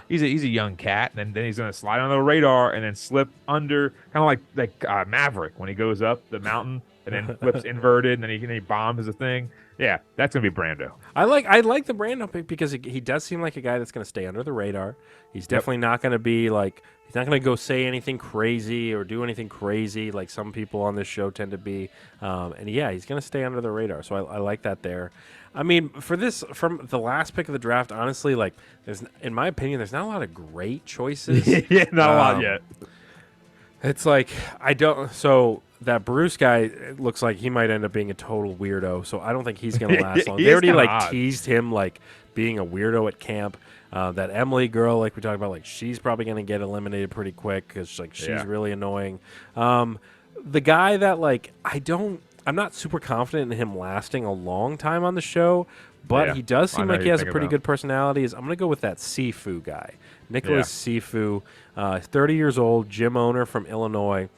He's a young cat, and then he's gonna slide under the radar and then slip under, kind of like Maverick when he goes up the mountain and then flips inverted, and then he bombs the thing. Yeah, that's gonna be Brando. I like the Brando pick because he does seem like a guy that's going to stay under the radar. He's definitely not going to be like he's not going to go say anything crazy or do anything crazy like some people on this show tend to be. And yeah, he's going to stay under the radar. So I like that there. I mean, from the last pick of the draft, honestly, like in my opinion, there's not a lot of great choices. Yeah, not a lot yet. It's like so that Bruce guy it looks like he might end up being a total weirdo. So I don't think he's going to last long. They already odd. teased him like being a weirdo at camp. That Emily girl, like we talked about, like she's probably going to get eliminated pretty quick because like she's really annoying. the guy that like I'm not super confident in him lasting a long time on the show, but Yeah, he does I seem know like who he you're has a thinking pretty about. good personality. I'm gonna go with that Sifu guy, Yeah. Nicholas Sifu, 30 years old, gym owner from Illinois.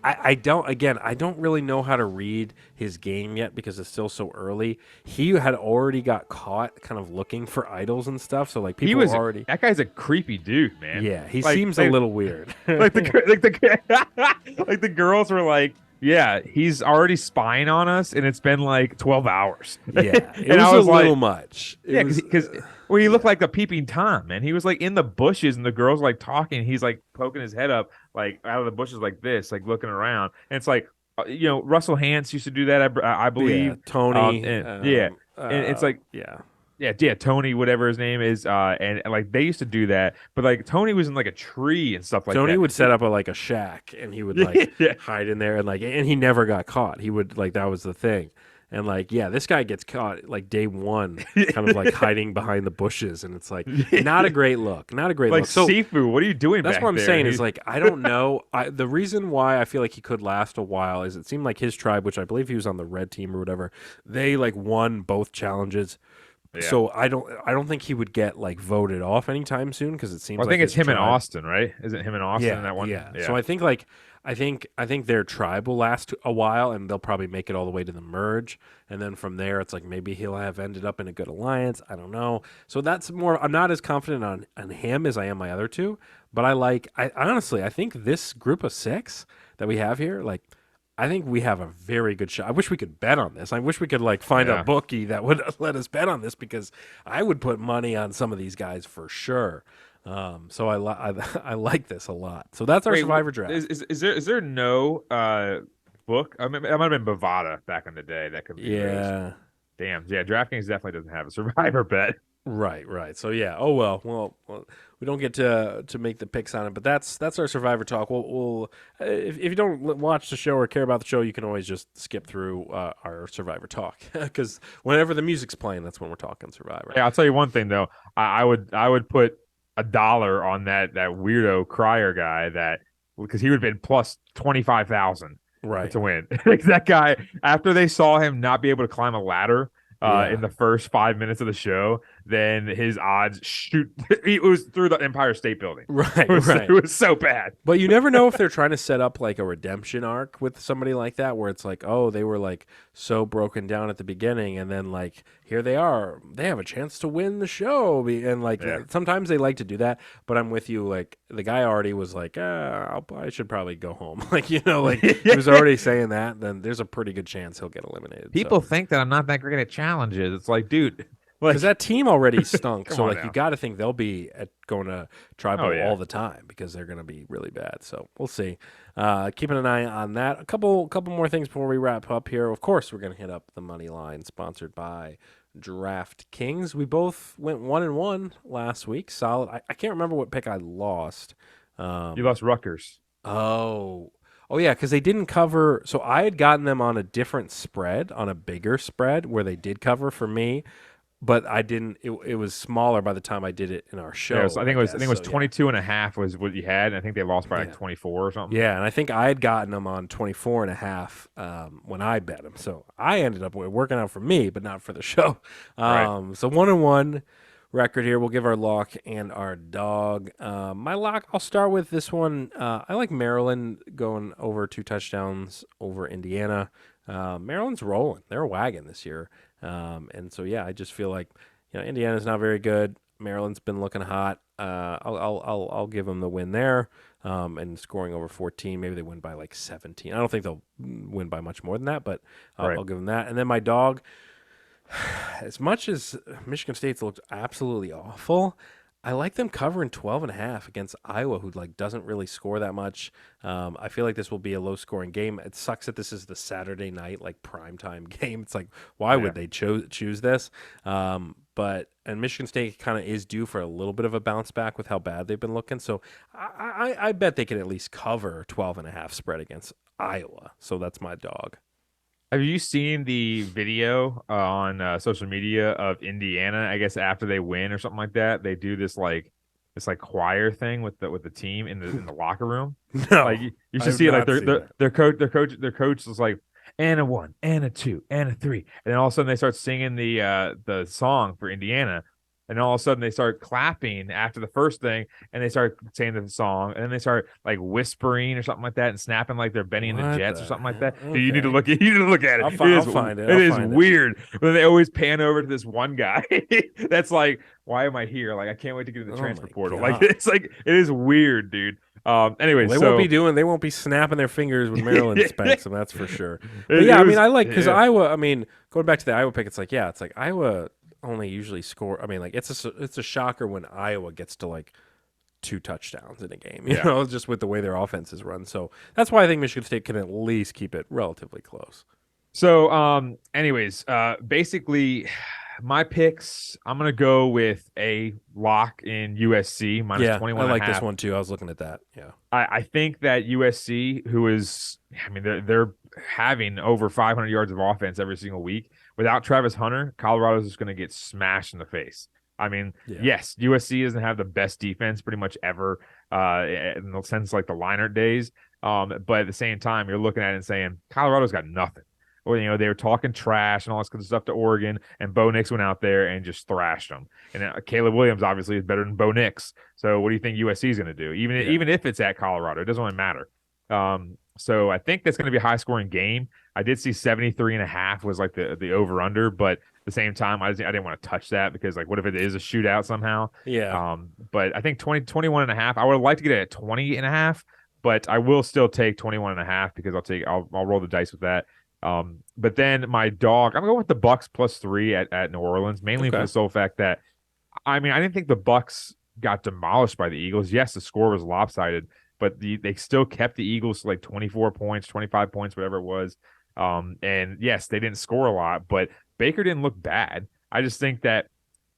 I don't really know how to read his game yet because it's still so early. He had already got caught kind of looking for idols and stuff, so like He people were was already. that guy's a creepy dude, man. Yeah, he Like seems a little weird. like like the girls were like, yeah, he's already spying on us, and it's been like 12 hours. Yeah, it And was I a was little like, much. It yeah, was because well, he yeah. looked like a peeping tom, man. He was like in the bushes, and the girls were like talking. He's like poking his head up, like out of the bushes, like this, like looking around. And it's like, Russell Hantz used to do that, I Yeah, believe. Tony. And yeah, and it's like, Yeah, yeah, Tony, whatever his name is, and like they used to do that, but like Tony was in like a tree and stuff like Tony that. would set up like a shack, and he would like Yeah, hide in there, and he never got caught. He would like that was the thing, and like yeah, this guy gets caught like day one, kind of like hiding behind the bushes, and it's like not a great look, not a great like look. So Sifu, what are you doing that's back what I'm there? saying is like I don't know. The reason why I feel like he could last a while is it seemed like his tribe, which I believe he was on the red team or whatever, they like won both challenges. Yeah. So I don't think he would get like voted off anytime soon because it seems Well, I like think it's his him and tribe. Austin, right? Is it him and Austin in that one? Yeah. So I think I think their tribe will last a while and they'll probably make it all the way to the merge. And then from there it's like maybe he'll have ended up in a good alliance. I don't know. So that's more I'm not as confident on him as I am my other two. But I honestly I think this group of six that we have here, like I think we have a very good shot. I wish we could bet on this. I wish we could like find a Yeah. bookie that would let us bet on this because I would put money on some of these guys for sure. So I like this a lot. So that's our Wait, Survivor draft. is there no book? I mean, it might have been Bovada back in the day that could be raised. Yeah. Damn, yeah, DraftKings definitely doesn't have a Survivor bet. Right. So yeah. Oh well. We don't get to make the picks on it, but that's our Survivor talk. We'll if you don't watch the show or care about the show, you can always just skip through our Survivor talk because whenever the music's playing, that's when we're talking Survivor. Yeah, I'll tell you one thing though. I would put $1 on that weirdo crier guy that because he would have been plus 25,000 Right. to win. That guy after they saw him not be able to climb a ladder Yeah. in the first 5 minutes of the show, then his odds shoot. It was through the Empire State Building. Right. It was so bad. But you never know if they're trying to set up like a redemption arc with somebody like that, where it's like, oh, they were like so broken down at the beginning, and then like here they are, they have a chance to win the show, and like Yeah. sometimes they like to do that. But I'm with you, like the guy already was like, I should probably go home, like like he was already saying that. Then there's a pretty good chance he'll get eliminated. People think that I'm not that great at challenges. It's like, dude, like because that team already stunk, so on like now. you got to think they'll be going to tribal Oh, yeah. all the time because they're going to be really bad. So we'll see. Keeping an eye on that. A couple more things before we wrap up here. Of course, we're going to hit up the money line sponsored by DraftKings. We both went 1-1 last week. Solid. I can't remember what pick I lost. you lost Rutgers. Oh yeah, because they didn't cover. So I had gotten them on a different spread, on a bigger spread where they did cover for me. But I didn't. It was smaller by the time I did it in our show. Yeah, so I think it was guess. So, 22 and a half was what you had, and I think they lost by like Yeah. 24 or something. Yeah, and I think I had gotten them on 24.5 when I bet them. So I ended up working out for me, but not for the show. Right. So 1-1 record here. We'll give our lock and our dog. My lock, I'll start with this one. I like Maryland going over 2 touchdowns over Indiana. Maryland's rolling. They're a wagon this year. And so, yeah, I just feel like, Indiana's not very good. Maryland's been looking hot. I'll give them the win there. And scoring over 14, maybe they win by like 17. I don't think they'll win by much more than that, but Right. I'll give them that. And then my dog, as much as Michigan State's looked absolutely awful, I like them covering 12.5 against Iowa, who like doesn't really score that much. I feel like this will be a low-scoring game. It sucks that this is the Saturday night like primetime game. It's like why would they choose this? And Michigan State kind of is due for a little bit of a bounce back with how bad they've been looking. So I bet they can at least cover 12.5 spread against Iowa. So that's my dog. Have you seen the video on social media of Indiana? I guess after they win or something like that, they do this like this like choir thing with the team in the locker room. No, Like you I should have see it. Like not seen that. their coach was like, and a 1, and a 2, and a 3, and then all of a sudden they start singing the song for Indiana, and all of a sudden they start clapping after the first thing, and they start saying the song, and then they start like whispering or something like that, and snapping like they're Benny and the What Jets or the something like hell? that. Dude, you need to Okay. you need to look at it. I'll find it. It I'll is find it. weird. But then they always pan over to this one guy that's like, why am I here? Like I can't wait to get in the Oh transfer my portal. God. Like it's like it is weird, dude. Anyway, Well, they won't be snapping their fingers when Maryland spanks them. That's for sure. But yeah, I mean, I like because Iowa. I mean, going back to the Iowa pick, it's like Iowa only usually score. I mean, like it's a shocker when Iowa gets to like 2 touchdowns in a game. You know, just with the way their offense is run. So that's why I think Michigan State can at least keep it relatively close. So, anyways, basically, my picks, I'm gonna go with a lock in USC minus 21. I like this one too. I was looking at that. Yeah, I think that USC, who is, I mean, they're having over 500 yards of offense every single week. Without Travis Hunter, Colorado's just gonna get smashed in the face. I mean, yes, USC doesn't have the best defense pretty much ever, in the sense like the Leinart days. But at the same time, you're looking at it and saying Colorado's got nothing. Well, you know, they were talking trash and all this kind of stuff to Oregon, and Bo Nix went out there and just thrashed them. And Caleb Williams obviously is better than Bo Nix. So what do you think USC is going to do? Even if it's at Colorado, it doesn't really matter. So I think that's going to be a high scoring game. I did see 73.5 was like the over under, but at the same time, I didn't want to touch that because like, what if it is a shootout somehow? Yeah. But I think 21.5, I would like to get it at 20.5, but I will still take 21.5 because I'll roll the dice with that. But then my dog, I'm going with the Bucks +3 at New Orleans, mainly for the sole fact that, I mean, I didn't think the Bucks got demolished by the Eagles. Yes, the score was lopsided, but they still kept the Eagles to like 24 points, 25 points, whatever it was. And yes, they didn't score a lot, but Baker didn't look bad. I just think that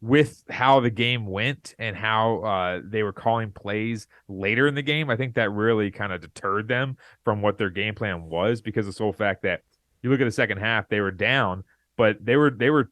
with how the game went and how they were calling plays later in the game, I think that really kind of deterred them from what their game plan was, because of the sole fact that you look at the second half, they were down, but they were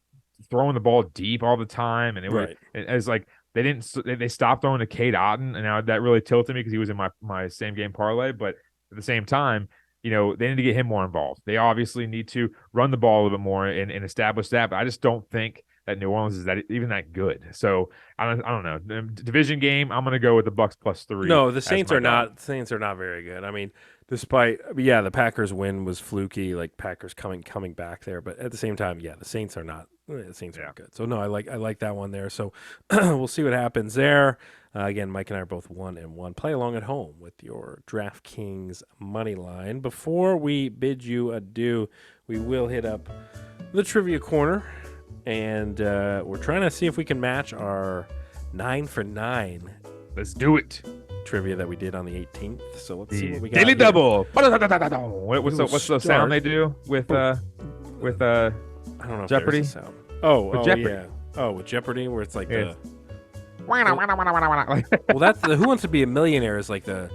throwing the ball deep all the time, and it was like they stopped throwing to Cade Otton, and now that really tilted me because he was in my same game parlay. But at the same time, you know, they need to get him more involved. They obviously need to run the ball a little bit more and establish that. But I just don't think that New Orleans is that good. So I don't know. The division game, I'm gonna go with the Bucks +3. No, the Saints are not. Saints are not very good. I mean, despite the Packers win was fluky, like Packers coming back there. But at the same time, the Saints are not. The Saints are good. So no, I like that one there. So we'll see what happens there. Again, Mike and I are both 1-1. Play along at home with your DraftKings money line. Before we bid you adieu, we will hit up the trivia corner, and we're trying to see if we can match our 9 for 9. Let's do it. Trivia that we did on the 18th. So let's see what we got. Daily here. double. What's the sound they do with I don't know if Jeopardy? there's a sound. Oh, Jeopardy. yeah. Oh, with Jeopardy, where it's like Yeah. well, that's the Who Wants to Be a Millionaire is like the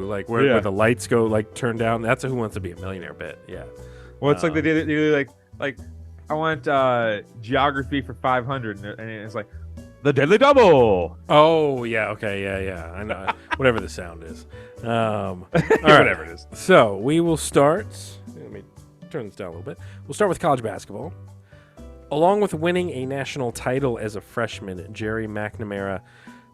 like where the lights go like turn down. That's a Who Wants to Be a Millionaire bit. Yeah. Well, it's like they do like I want geography for 500, and it's like the Daily Double. Oh yeah. Okay. Yeah. I know. Whatever the sound is. All right. Whatever it is. So we will start. Let me turn this down a little bit. We'll start with college basketball. Along with winning a national title as a freshman, Jerry McNamara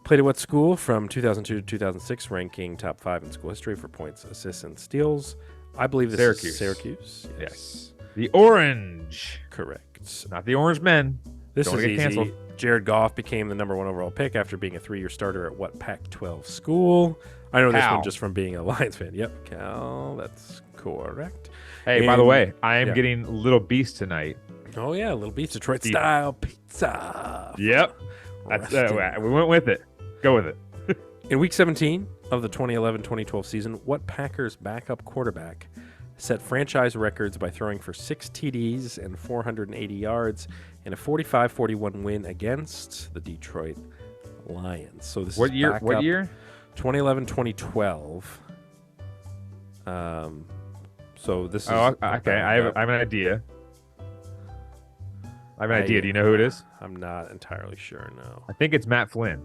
played at what school from 2002 to 2006, ranking top 5 in school history for points, assists, and steals? I believe this is Syracuse. Yes. The Orange. Correct. Not the Orange Men. This Don't is get easy. canceled. Jared Goff became the number 1 overall pick after being a 3-year starter at what Pac-12 school? I know this Cal. one just from being a Lions fan. Yep, Cal. That's correct. Hey, by the way, I am getting Little Beast tonight. Oh, yeah, Little Beast, Detroit style pizza. Yep. That's we went with it. Go with it. In Week 17 of the 2011-2012 season, what Packers backup quarterback set franchise records by throwing for 6 TDs and 480 yards in a 45-41 win against the Detroit Lions? So this What is year? backup What year? 2011-2012. So this is okay. I have an idea. I have an idea. Do you know who it is? I'm not entirely sure. No. I think it's Matt Flynn.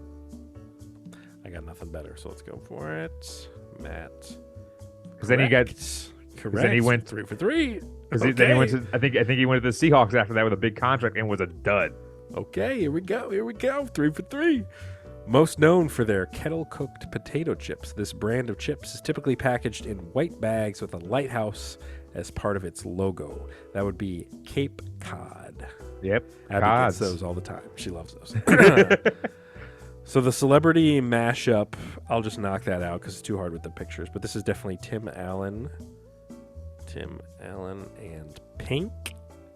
got nothing better, so let's go for it. Matt. Because then he got. Correct. Then he went 3 for 3. Because then he went to. I think he went to the Seahawks after that with a big contract and was a dud. Okay, here we go. 3 for 3. Most known for their kettle-cooked potato chips, this brand of chips is typically packaged in white bags with a lighthouse as part of its logo. That would be Cape Cod. Yep. Abby gets those all the time. She loves those. So the celebrity mashup, I'll just knock that out because it's too hard with the pictures. But this is definitely Tim Allen and Pink.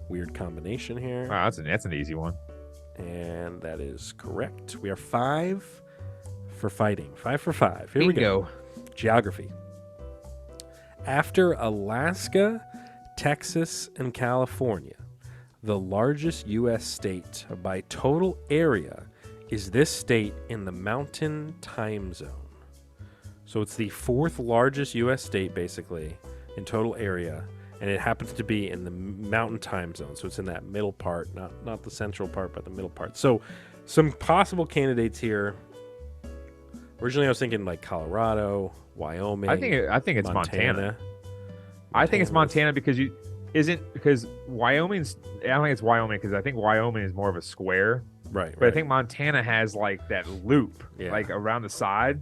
Weird combination here. Wow, that's an easy one. And that is correct. We are 5 for fighting. 5 for 5. Here we go. Geography. After Alaska, Texas, and California, the largest U.S. state by total area is this state in the Mountain Time Zone. So it's the 4th largest U.S. state, basically, in total area, and it happens to be in the Mountain Time Zone. So it's in that middle part, not the central part, but the middle part. So some possible candidates here. Originally, I was thinking like Colorado, Wyoming. I think it's Montana. I think it's Montana because Wyoming's. I don't think it's Wyoming because I think Wyoming is more of a square. Right. But I think Montana has like that loop, Yeah. like around the side,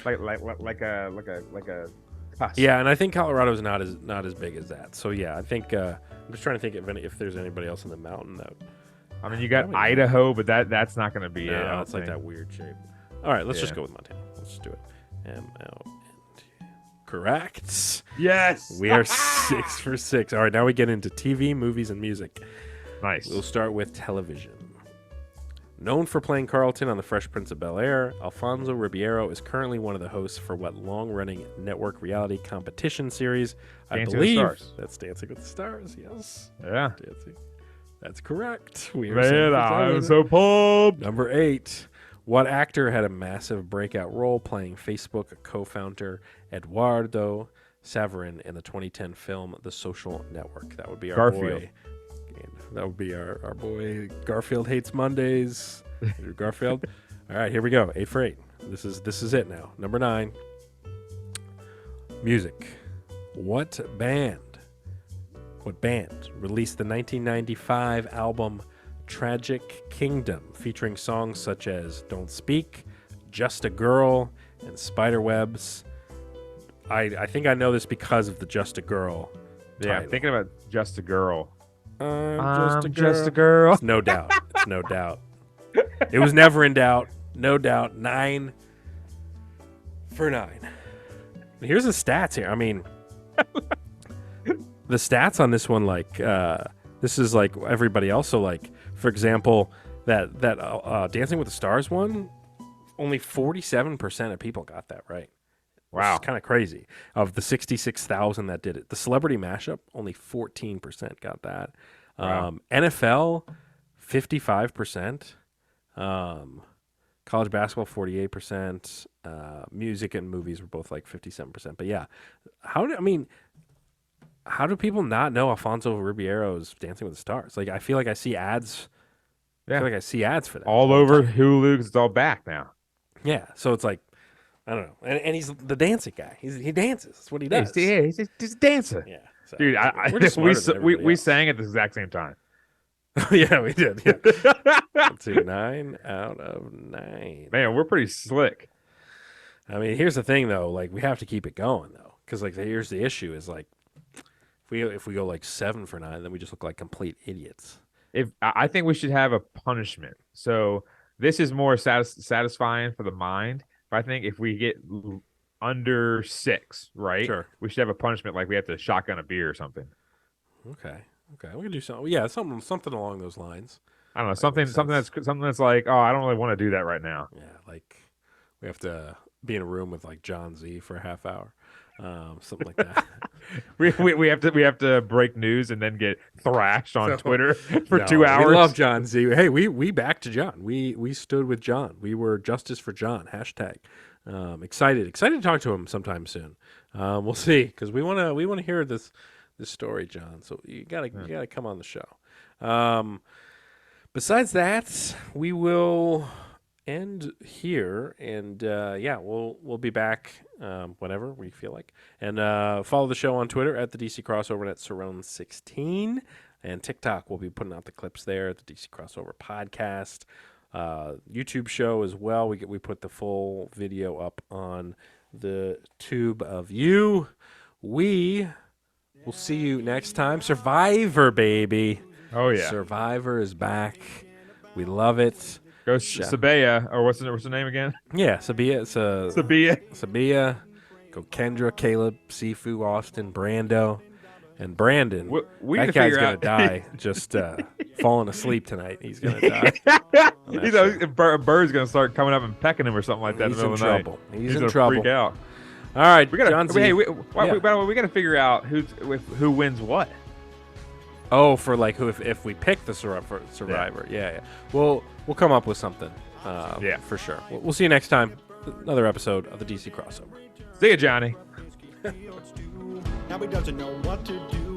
like a cusp. Yeah, and I think Colorado's not as big as that. So yeah, I think I'm just trying to think if there's anybody else in the mountain that. I mean, you got Idaho, but that's not going to be it. No, it's like that weird shape. All right, let's just go with Montana. Let's just do it. MLNT. Correct. Yes. We are 6 for 6. All right, now we get into TV, movies, and music. Nice. We'll start with television. Known for playing Carlton on The Fresh Prince of Bel-Air, Alfonso Ribeiro is currently one of the hosts for what long-running network reality competition series? Dancing with the Stars. That's Dancing with the Stars, yes. Yeah. Dancing. That's correct. We are Man, I'm so pumped. Number 8. What actor had a massive breakout role playing Facebook co-founder Eduardo Saverin in the 2010 film The Social Network? That would be our Garfield. boy. That would be our boy. Garfield hates Mondays. Garfield. All right, here we go. 8 for 8. This is it now. Number 9. Music. What band released the 1995 album Tragic Kingdom, featuring songs such as Don't Speak, Just a Girl, and Spiderwebs? I think I know this because of the Just a Girl Yeah, title. thinking about Just a Girl. I'm just a girl. It's no doubt. It's no doubt. It was never in doubt. No doubt. 9 for 9. Here's the stats here. I mean, the stats on this one, like, this is like everybody else. So, like, for example, that Dancing with the Stars one, only 47% of people got that right. Wow. It's kind of crazy. Of the 66,000 that did it, the Celebrity Mashup, only 14% got that. Wow. NFL, 55%. College basketball, 48%. Music and movies were both like 57%. But yeah, how do people not know Alfonso Ribeiro's Dancing with the Stars? Like, I feel like I see ads. Yeah. I feel like I see ads for that all over Hulu because it's all back now. Yeah, so it's like, I don't know, and he's the dancing guy. He dances. That's what he does. He's just a dancer. Yeah, so Dude, we're just smarter than we everybody else. sang at the exact same time. Yeah, we did. Yeah. Let's see, 9 out of 9. Man, we're pretty slick. I mean, here's the thing though. Like, we have to keep it going though, because like here's the issue is like, if we go like 7 for 9, then we just look like complete idiots. I think we should have a punishment. So this is more satisfying for the mind. But I think if we get under 6, right? Sure. We should have a punishment, like we have to shotgun a beer or something. Okay, we can do something. Yeah, something along those lines. I don't know, something that's like, oh, I don't really want to do that right now. Yeah, like we have to be in a room with like John Z for a half hour, something like that. we have to break news and then get thrashed on Twitter for 2 hours. We love John Z. Hey, we backed John. We stood with John. We were justice for John. Hashtag. Excited to talk to him sometime soon. We'll see, because we want to hear this story, John. So you gotta come on the show. Besides that, we will end here, and we'll be back whenever we feel like. And follow the show on Twitter at the DC Crossover and at Cerrone16, and TikTok. We'll be putting out the clips there at the DC Crossover Podcast. YouTube show as well. We put the full video up on the tube of you. We will see you next time. Survivor, baby. Oh yeah, Survivor is back. We love it. Go Sabea, or what's her name again? Yeah, Sabea. Sabea. Go Kendra, Caleb, Sifu, Austin, Brando, and Brandon. That guy's gonna die just falling asleep tonight. He's gonna die. A bird's gonna start coming up and pecking him or something like that. He's in trouble. He's in gonna trouble. Freak out. All right, we gotta. John Z. Hey, we gotta figure out who wins what. Oh, for like if we pick the Survivor. Yeah. We'll come up with something. For sure. We'll see you next time. Another episode of the DC Crossover. See ya, Johnny. Now he doesn't know what to do.